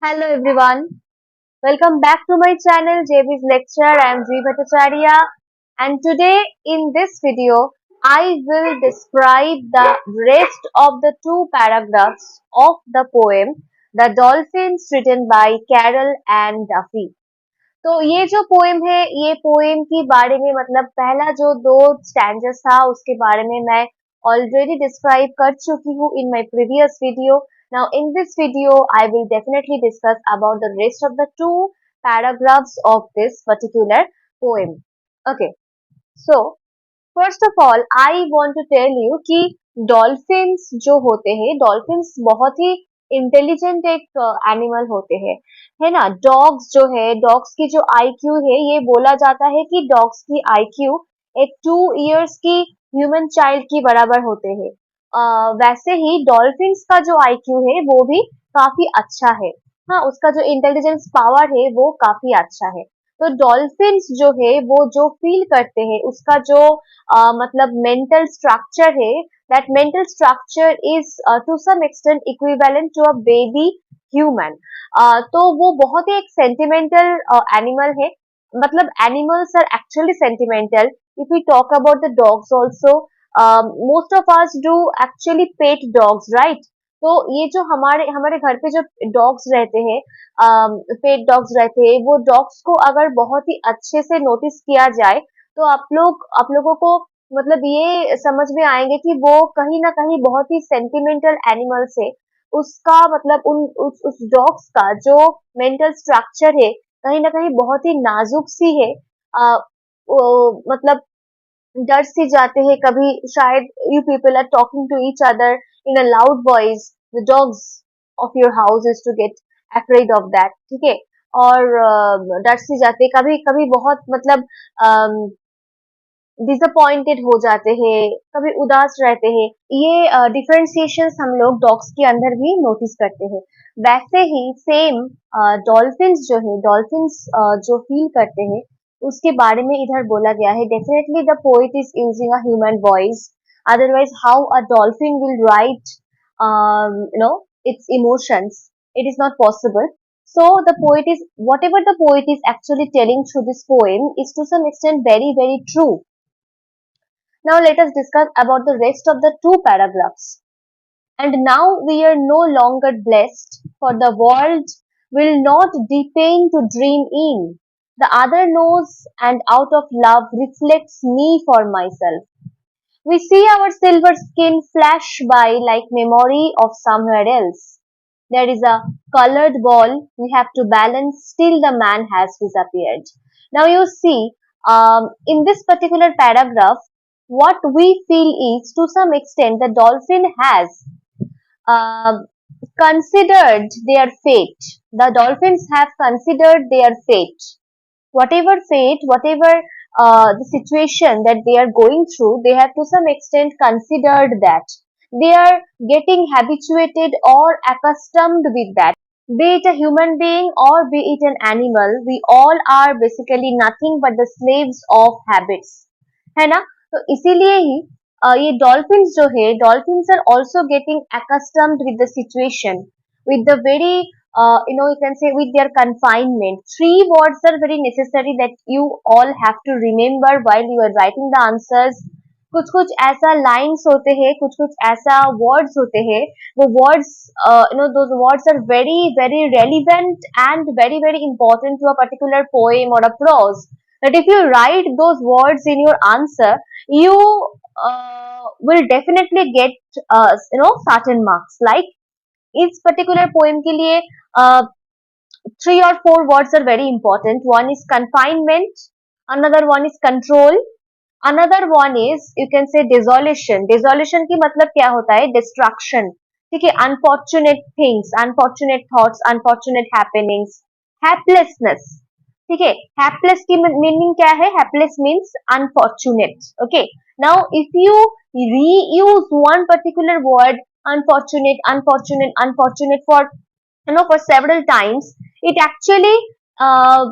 Hello everyone, welcome back to my channel JB's Lecture. I am G Bhattacharya and today in this video I will describe the rest of the two paragraphs of the poem The Dolphins written by Carol Ann Duffy. तो ये जो poem है ये poem के बारे में मतलब पहला जो दो स्टैंजर्स था उसके बारे में मैं ऑलरेडी डिस्क्राइब कर चुकी हूँ in my previous video. Now in this video I will definitely discuss about the rest of the two paragraphs of this particular poem. Okay, so first of all I want to tell you कि dolphins जो होते हैं dolphins बहुत ही intelligent एक animal होते हैं, है ना। डॉग्स जो है डॉग्स की जो आईक्यू है ये बोला जाता है कि डॉग्स की आईक्यू एक 2 इयर्स की ह्यूमन चाइल्ड की बराबर होते हैं। वैसे ही डॉल्फिन्स का जो आईक्यू है वो भी काफी अच्छा है। हाँ, उसका जो इंटेलिजेंस पावर है वो काफी अच्छा है। तो डॉल्फिन्स जो है वो जो फील करते हैं उसका जो मतलब मेंटल स्ट्रक्चर है, that mental structure is to some extent equivalent to a baby human. तो वो बहुत ही एक सेंटिमेंटल एनिमल है। मतलब animals are actually sentimental. If we talk about the dogs also, most of us do actually pet dogs, right. तो ये जो हमारे हमारे घर पे जो डॉग्स रहते हैं, पेट डॉग्स रहते हैं, वो डॉग्स को अगर बहुत ही अच्छे से नोटिस किया जाए तो आप लोगों को मतलब ये समझ में आएंगे कि वो कहीं ना कहीं बहुत ही सेंटिमेंटल एनिमल्स है। उसका मतलब उस डॉग्स का जो मेंटल स्ट्रक्चर है कहीं ना कहीं बहुत ही नाजुक सी है। मतलब डर से जाते हैं कभी, शायद you people are talking to each other in a loud voice, the dogs of your house is to get afraid of that, ठीक है। और डर से जाते कभी कभी बहुत मतलब डिसअपॉइंटेड हो जाते हैं, कभी उदास रहते हैं। ये डिफरेंशिएशंस हम लोग डॉग्स के अंदर भी नोटिस करते हैं। वैसे ही सेम डॉल्फिन्स जो है डॉल्फिन्स जो फील करते हैं उसके बारे में इधर बोला गया है। Definitely the poet is using a human voice, otherwise how a dolphin will write you know its emotions, it is not possible. So the poet is, whatever the poet is actually telling through this poem is to some extent very very true. Now let us discuss about the rest of the two paragraphs. And now we are no longer blessed, for the world will not deign to dream in. The other knows, and out of love reflects me for myself. We see our silver skin flash by like memory of somewhere else. There is a colored ball we have to balance, still the man has disappeared. Now you see, in this particular paragraph, what we feel is to some extent the dolphin has uh, considered their fate. The dolphins have considered their fate. Whatever fate, whatever the situation that they are going through, they have to some extent considered that. They are getting habituated or accustomed with that. Be it a human being or be it an animal, we all are basically nothing but the slaves of habits, है ना। तो इसीलिए ही ये dolphins जो है dolphins are also getting accustomed with the situation, with the very you can say with their confinement. Three words are very necessary that you all have to remember while you are writing the answers. कुछ कुछ ऐसा lines होते हैं, कुछ कुछ ऐसा words होते हैं, वो words those words are very very relevant and very very important to a particular poem or a prose, that if you write those words in your answer you will definitely get certain marks. Like इस particular poem के लिए three or four words are very important. One is confinement, another one is control, another one is you can say desolation. Desolation की मतलब क्या होता है? Destruction, ठीक है। Unfortunate things, unfortunate thoughts, unfortunate happenings, helplessness, ठीक है। Hapless की meaning क्या है? Hapless means unfortunate. Okay. Now if you reuse one particular word, unfortunate, unfortunate, unfortunate, for for several times, it actually uh,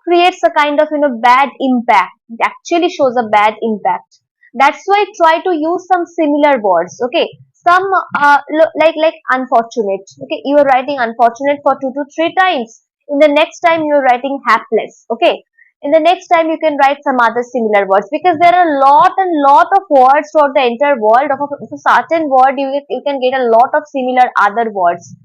creates a kind of bad impact. It actually shows a bad impact. That's why try to use some similar words. Okay, some like unfortunate. Okay, you are writing unfortunate for 2 to 3 times. In the next time you are writing hapless. Okay, in the next time you can write some other similar words, because there are a lot and lot of words throughout the entire world. Of a certain word you can get a lot of similar other words.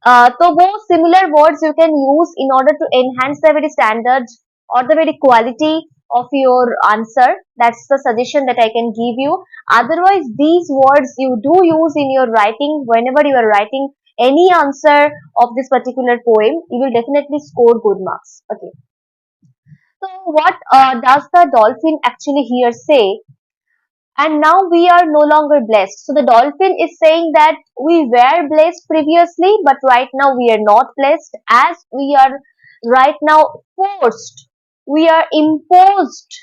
तो वो similar words you can use in order to enhance the very standard or the very quality of your answer. That's the suggestion that I can give you. Otherwise, these words you do use in your writing whenever you are writing any answer of this particular poem. You will definitely score good marks. Okay. So what does the dolphin actually here say? And now we are no longer blessed. So the dolphin is saying that we were blessed previously, but right now we are not blessed, as we are right now forced. We are imposed.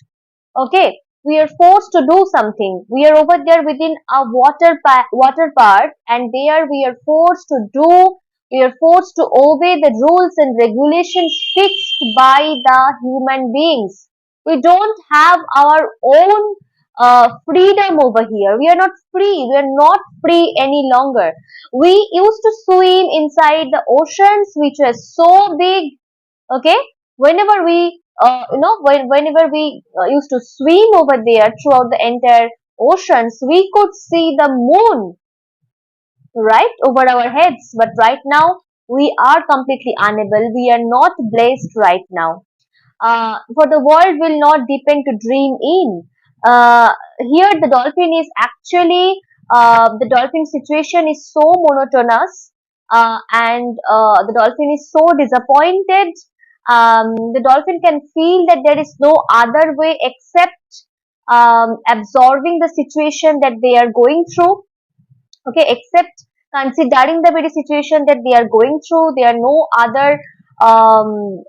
Okay, we are forced to do something. We are over there within a water park, and there we are forced to do. We are forced to obey the rules and regulations fixed by the human beings. We don't have our own freedom over here. We are not free. We are not free any longer. We used to swim inside the oceans, which were so big. Okay, whenever we whenever we used to swim over there throughout the entire oceans, we could see the moon right over our heads. But right now we are completely unable. We are not blessed right now. For the world will not depend to dream in. Here the dolphin is actually, the dolphin situation is so monotonous, and the dolphin is so disappointed. The dolphin can feel that there is no other way except absorbing the situation that they are going through. Okay, except considering the very situation that they are going through, there are no other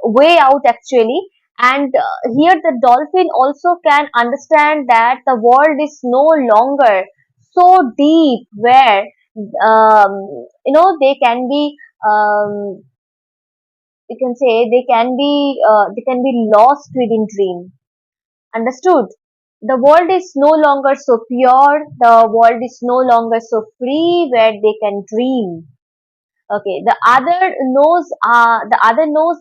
way out actually. And here the dolphin also can understand that the world is no longer so deep where they can be, you can say, they can be lost within dream. Understood? The world is no longer so pure, the world is no longer so free where they can dream. Okay, the other knows,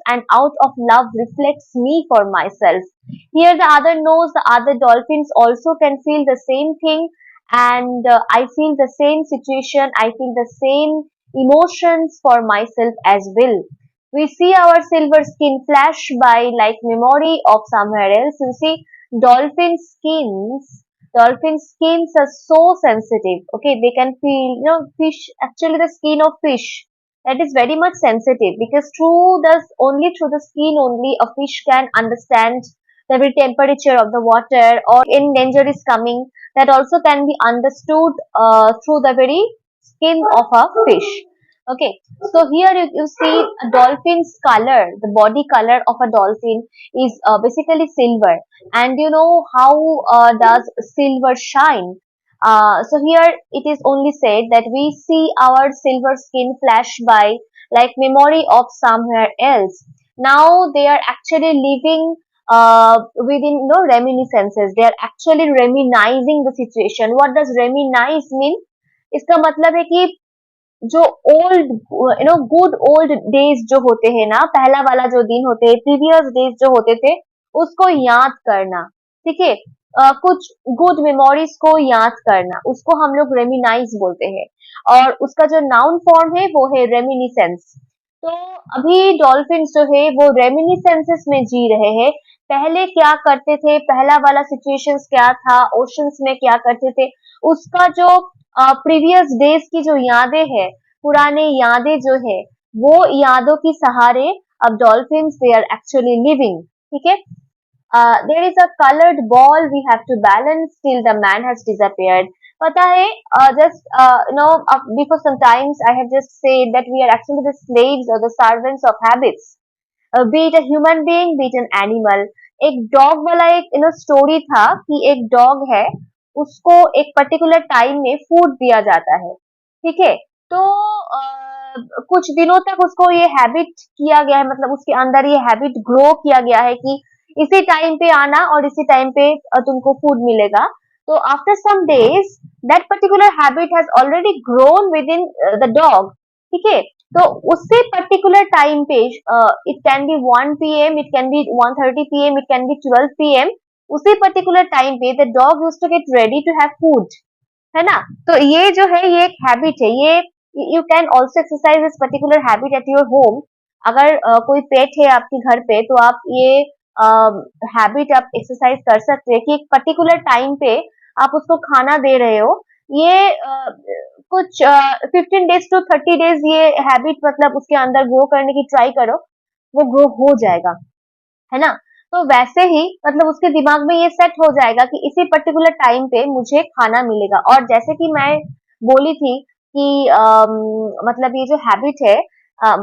and out of love reflects me for myself. Here the other knows, the other dolphins also can feel the same thing, and I feel the same situation, I feel the same emotions for myself as well. We see our silver skin flash by like memory of somewhere else. You see, dolphin skins dolphin skins are so sensitive. Okay, they can feel, fish, actually the skin of fish, that is very much sensitive, because only through the skin only a fish can understand the very temperature of the water, or in danger is coming, that also can be understood through the very skin of a fish. Okay, so here you see a dolphin's color, the body color of a dolphin is basically silver. And you know how does silver shine? So here it is only said that we see our silver skin flash by like memory of somewhere else. Now they are actually living within reminiscences. They are actually reminiscing the situation. What does reminisce mean? इसका मतलब है कि जो old good old days जो होते हैं ना, पहला वाला जो दिन होते हैं, प्रीवियस डेज जो होते थे, उसको याद करना. ठीक है, कुछ गुड मेमोरीज को याद करना, उसको हम लोग रेमिनाइज बोलते हैं. और उसका जो नाउन फॉर्म है वो है रेमिनिसेंस. तो अभी डॉल्फिन्स जो है वो रेमिनिसेंसेस में जी रहे हैं. पहले क्या करते थे, पहला वाला सिचुएशंस क्या था, ओशंस में क्या करते थे, उसका जो प्रीवियस डेज की जो यादें हैं, पुराने यादें जो है, वो यादों की सहारे अब dolphins they are actually living. ठीक है, there is a colored ball we have to balance till the man has disappeared. पता है, before some times I have just said that we are actually the slaves or the servants of habits, be it a human being, be it an animal. एक dog वाला एक story था कि एक dog है, उसको एक पर्टिकुलर टाइम में फूड दिया जाता है. ठीक है, तो कुछ दिनों तक उसको ये हैबिट किया गया है, मतलब उसके अंदर ये हैबिट ग्रो किया गया है कि इसी टाइम पे आना और इसी टाइम पे तुमको फूड मिलेगा. तो after some days that particular habit has already grown with in the dog, ठीक है। तो उसी पर्टिकुलर टाइम पे it can be 1 PM, it can be 1:30 PM, it can be 12 PM, उसी पर्टिकुलर टाइम पे the dog used to get ready to have food, है ना। तो ये जो है ये एक हैबिट है, ये you can also exercise this particular habit at your home. अगर कोई पेट है आपके घर पे तो आप ये हैबिट आप एक्सरसाइज कर सकते हैं कि एक पर्टिकुलर टाइम पे आप उसको खाना दे रहे हो। ये कुछ 15 days to 30 days ये हैबिट मतलब उसके अंदर ग्रो करने की ट्राई करो, वो ग्रो हो जाएगा, है ना। तो वैसे ही मतलब उसके दिमाग में ये सेट हो जाएगा कि इसी पर्टिकुलर टाइम पे मुझे खाना मिलेगा। और जैसे कि मैं बोली थी कि मतलब ये जो हैबिट है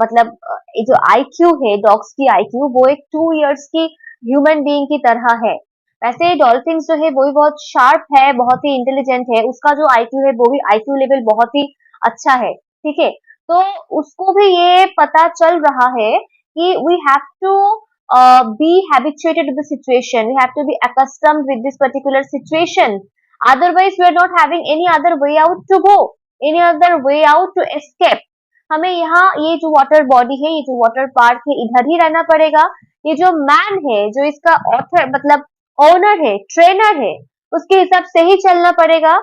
मतलब ये जो आईक्यू है डॉग्स की आईक्यू, वो एक 2 years की ह्यूमन बीइंग की तरह है। वैसे डॉल्फिन्स जो है वो भी बहुत शार्प है, बहुत ही इंटेलिजेंट है, उसका जो आईक्यू है वो भी आईक्यू लेवल बहुत ही अच्छा है, ठीक है। तो उसको भी ये पता चल रहा है कि we have to be habituated to the situation. We have to be accustomed with this particular situation. Otherwise, we are not having any other way out to go, any other way out to escape. हमें यहाँ ये जो water body है, ये जो water park है, इधर ही रहना पड़ेगा। ये जो मैन है, जो इसका ऑथर मतलब ओनर है, ट्रेनर है, उसके हिसाब से ही चलना पड़ेगा।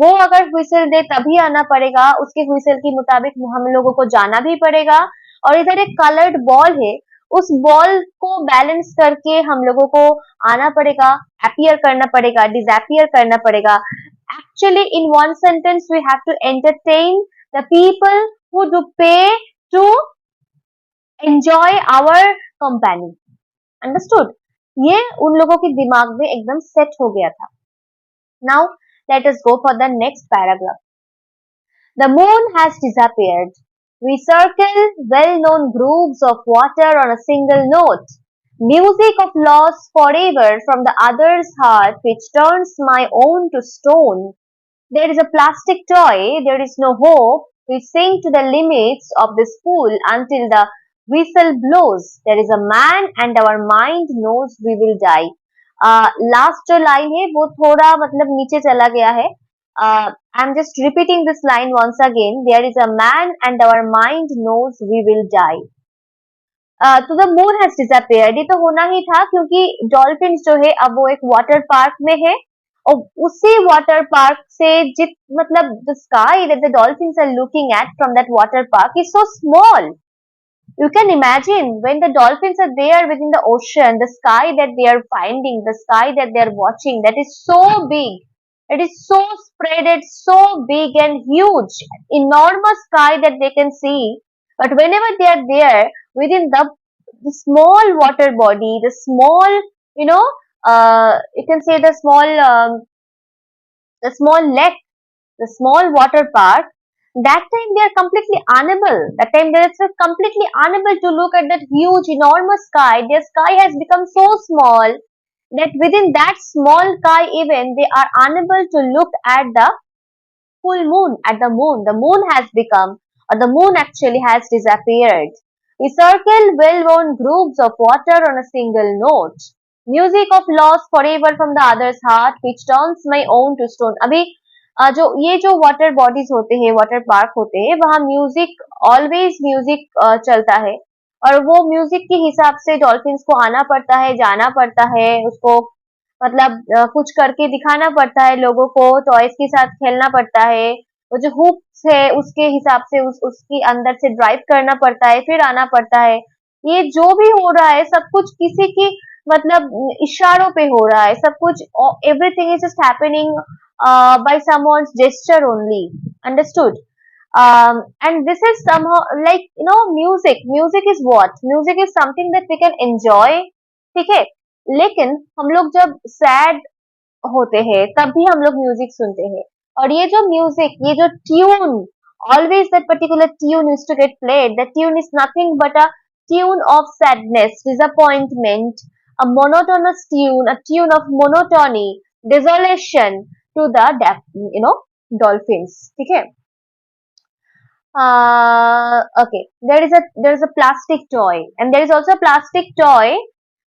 वो अगर व्हिसल दे तभी आना पड़ेगा, उसके व्हिसल के मुताबिक हम लोगों को जाना भी पड़ेगा। और इधर एक कलर्ड बॉल है, उस बॉल को बैलेंस करके हम लोगों को आना पड़ेगा, अपीयर करना पड़ेगा, डिसअपीयर करना पड़ेगा। Actually, in one sentence, we have to entertain the people who do pay to enjoy our company. Understood? ये उन लोगों के दिमाग में एकदम सेट हो गया था। Now, let us go for the next paragraph. The moon has disappeared. We circle well-known groups of water on a single note. Music of loss forever from the other's heart which turns my own to stone. There is a plastic toy, there is no hope. We sing to the limits of this pool until the whistle blows. There is a man and our mind knows we will die. Last जो line है वो थोड़ा मतलब नीचे चला गया है। I'm just repeating this line once again. There is a man and our mind knows we will die. तो द मून हैज डिसअपियर्ड, ये तो होना ही था क्योंकि डॉल्फिन्स जो है अब वो एक वाटर पार्क में है और उसी वाटर पार्क से जित मतलब the sky that the dolphins are looking at from that water park is so small. You can imagine when the dolphins are there within the ocean, the sky that they are finding, the sky that they are watching, that is so big. It is so spreaded, so big and huge, enormous sky that they can see. But whenever they are there within the small water body, the small, you know, you can say the small lake, the small water park, that time they are completely unable. That time they are completely unable to look at that huge, enormous sky. Their sky has become so small that within that small sky even they are unable to look at the full moon, at the moon. The moon has become, or the moon actually has disappeared. We circle well-known groups of water on a single note. Music of loss forever from the other's heart, which turns my own to stone. अभी जो ये जो water bodies होते हैं, water park होते हैं, वहाँ music always music चलता है और वो म्यूजिक के हिसाब से डॉल्फिन्स को आना पड़ता है, जाना पड़ता है, उसको मतलब कुछ करके दिखाना पड़ता है लोगों को, टॉयज के साथ खेलना पड़ता है, वो जो हुक्स है उसके हिसाब से उसके अंदर से ड्राइव करना पड़ता है, फिर आना पड़ता है। ये जो भी हो रहा है सब कुछ किसी की मतलब इशारों पे हो रहा है, सब कुछ everything is just happening by someone's gesture only. Understood? And this is somehow like music. Music is what? Music is something that we can enjoy. ठीक है, लेकिन हम लोग जब सैड होते हैं तब भी हम लोग म्यूजिक सुनते हैं और ये जो म्यूजिक, ये जो tune, always that particular tune used to get played. That tune is nothing but a tune of sadness, disappointment, a monotonous tune, a tune of monotony, desolation to the dolphins. ठीक है. Okay, there is a plastic toy and there is also a plastic toy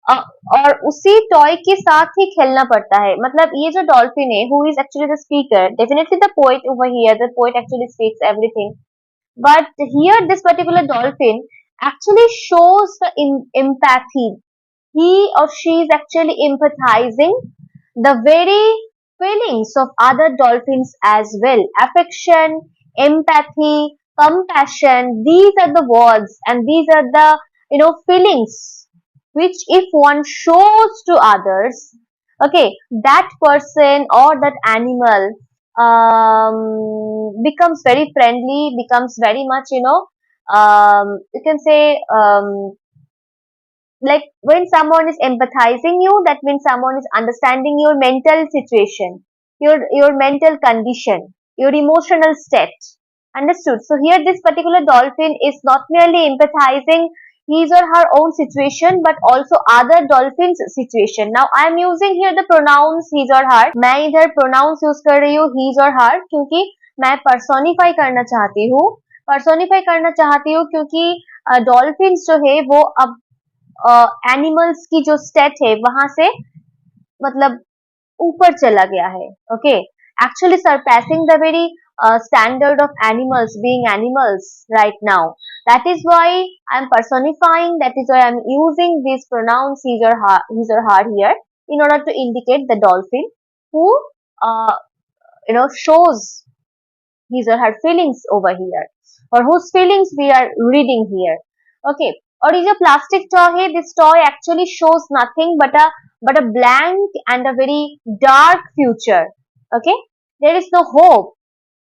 और उसी toy के साथ ही खेलना पड़ता है. मतलब ये जो डॉल्फिन है, who is actually the speaker, definitely the poet over here, the poet actually speaks everything. But here, this particular dolphin actually shows the empathy. He or she is actually empathizing the very feelings of other dolphins as well. Affection, empathy, compassion, these are the words and these are the feelings which if one shows to others, okay, that person or that animal becomes very friendly, becomes very much you can say like when someone is empathizing you, that means someone is understanding your mental situation, your mental condition, your emotional state. Understood? So here this particular dolphin is not merely empathizing his or her own situation but also other dolphins situation. Now I am using here the pronouns his or her. मैं इधर pronouns use कर रही हूँ his और her क्योंकि मैं personify करना चाहती हूँ. personify करना चाहती हूँ क्योंकि डॉल्फिन्स जो है वो अब एनिमल्स की जो स्टेट है वहां से मतलब ऊपर चला गया है. Okay, actually surpassing the very standard of animals being animals right now. That is why I am personifying, that is why I am using these pronouns his or her here in order to indicate the dolphin who uh, shows his or her feelings over here or whose feelings we are reading here. Okay, और ये जो plastic toy है, this toy actually shows nothing but a blank and a very dark future. Okay, there is no hope.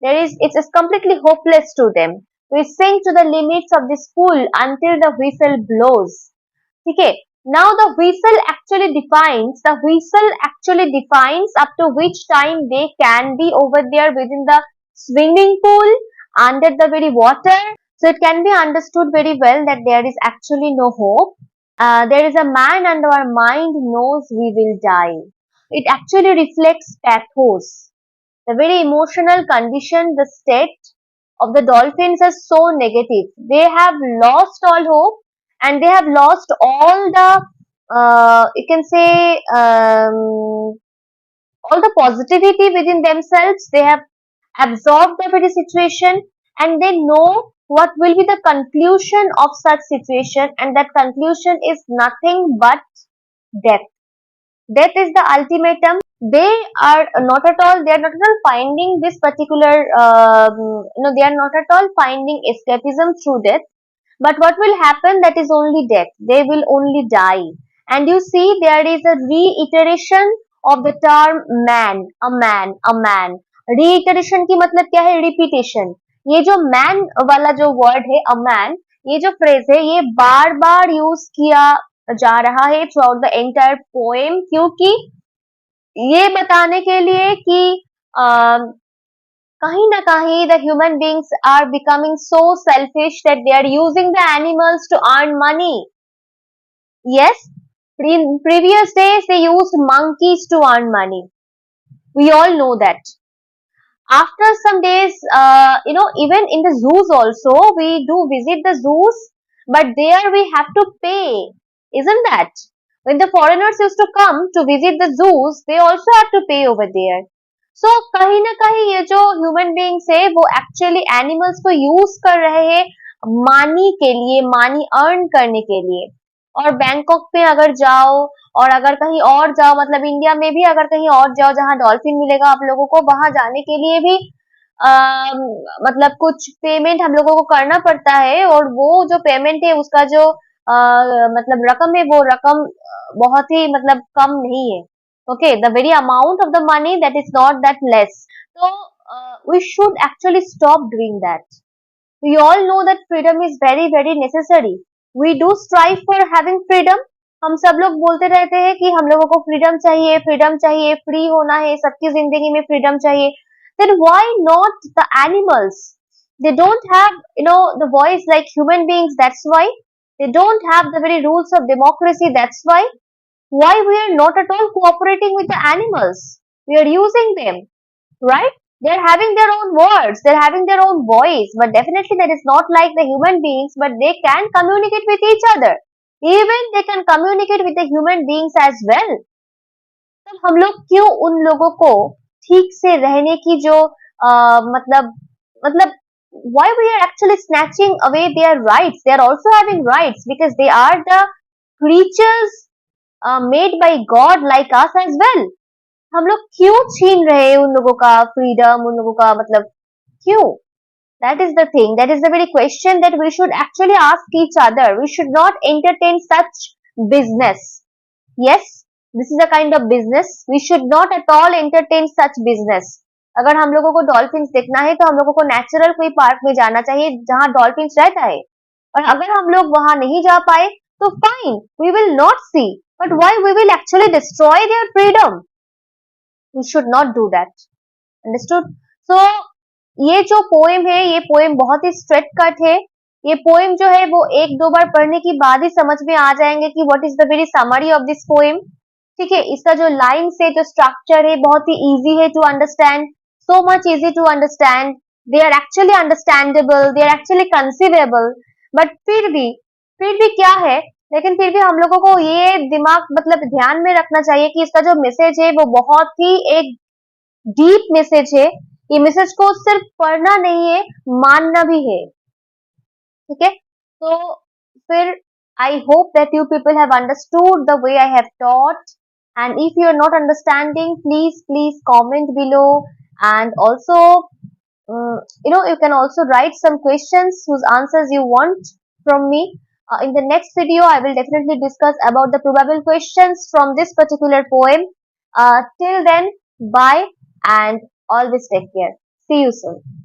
It's completely hopeless to them. We sink to the limits of this pool until the whistle blows. Okay, now the whistle actually defines up to which time they can be over there within the swimming pool under the very water. So it can be understood very well that there is actually no hope. There is a man and our mind knows we will die. It actually reflects pathos. The very emotional condition, the state of the dolphins is so negative. They have lost all hope and they have lost all the, you can say, all the positivity within themselves. They have absorbed the very situation and they know what will be the conclusion of such situation, and that conclusion is nothing but death. Death is the ultimatum. They are not at all finding this particular, they are not at all finding escapism through death. But what will happen? That is only death. They will only die. And you see, there is a reiteration of the term man, a man, a man. Reiteration की मतलब क्या है? Repetition. ये जो man वाला जो word है, a man, ये जो phrase है, ये बार बार use किया जा रहा है throughout the entire poem, क्योंकि ये बताने के लिए कि kahin na kahin the human beings are becoming so selfish that they are using the animals to earn money. Yes, in previous days they used monkeys to earn money. We all know that. After some days, even in the zoos also, we do visit the zoos, but there we have to pay, isn't that? When the foreigners used to come to visit the zoos, they also have to pay over there. So कहीं ना कहीं ये जो human beings है वो actually animals को use कर रहे हैं मनी के लिए, मनी अर्न करने के लिए. और बैंकॉक में अगर जाओ और अगर कहीं और जाओ, मतलब इंडिया में भी अगर कहीं और जाओ जहां डॉल्फिन मिलेगा आप लोगों को, वहां जाने के लिए भी मतलब कुछ पेमेंट हम लोगों को करना पड़ता है. और वो जो पेमेंट है उसका जो मतलब रकम है वो रकम बहुत ही मतलब कम नहीं है. Okay, the very amount of the money that is not that less. So we should actually stop doing that. We all know that freedom is very very necessary. We do strive for having freedom. हम सब लोग बोलते रहते हैं कि हम लोगों को फ्रीडम चाहिए, फ्रीडम चाहिए, फ्री होना है, सबकी जिंदगी में फ्रीडम चाहिए. Then why not the animals? They don't have the voice like human beings. That's why they don't have the very rules of democracy. That's why we are not at all cooperating with the animals. We are using them, right? They are having their own words, they are having their own voice, but definitely that is not like the human beings, but they can communicate with each other. even they can communicate with the human beings as well. तब हम लोग क्यों उन लोगों को ठीक से रहने की जो मतलब why we are actually snatching away their rights? They are also having rights because they are the creatures made by God like us as well. हम लोग क्यों छीन रहे हैं उन लोगों का फ्रीडम, उन लोगों का मतलब क्यों? That is the thing. That is the very question that we should actually ask each other. We should not entertain such business. Yes, this is a kind of business. We should not at all entertain such business. अगर हम लोगों को dolphins देखना है तो हम लोगों को नेचुरल कोई पार्क में जाना चाहिए जहां डॉल्फिन्स रहता है, और अगर हम लोग वहां नहीं जा पाए तो fine, we will not see, but why we will actually destroy their freedom? We should not do that. Understood? So ये जो पोएम है, ये पोएम बहुत ही स्ट्रेट कट है. ये पोएम जो है वो एक दो बार पढ़ने के बाद ही समझ में आ जाएंगे कि what is the very summary of this poem. ठीक है, इसका जो लाइन से जो स्ट्रक्चर है बहुत ही इजी है to understand, so much easy to understand. They are actually understandable, they are actually conceivable. But फिर भी क्या है, लेकिन फिर भी हम लोगों को ये दिमाग मतलब ध्यान में रखना चाहिए कि इसका जो मैसेज है वो बहुत ही एक डीप मैसेज है. ये मैसेज को सिर्फ पढ़ना नहीं है, मानना भी है. ठीक है, तो फिर I hope that you people have understood the way I have taught, and if you are not understanding, please comment below, and also you can also write some questions whose answers you want from me. In the next video I will definitely discuss about the probable questions from this particular poem. Till then, bye and always take care. See you soon.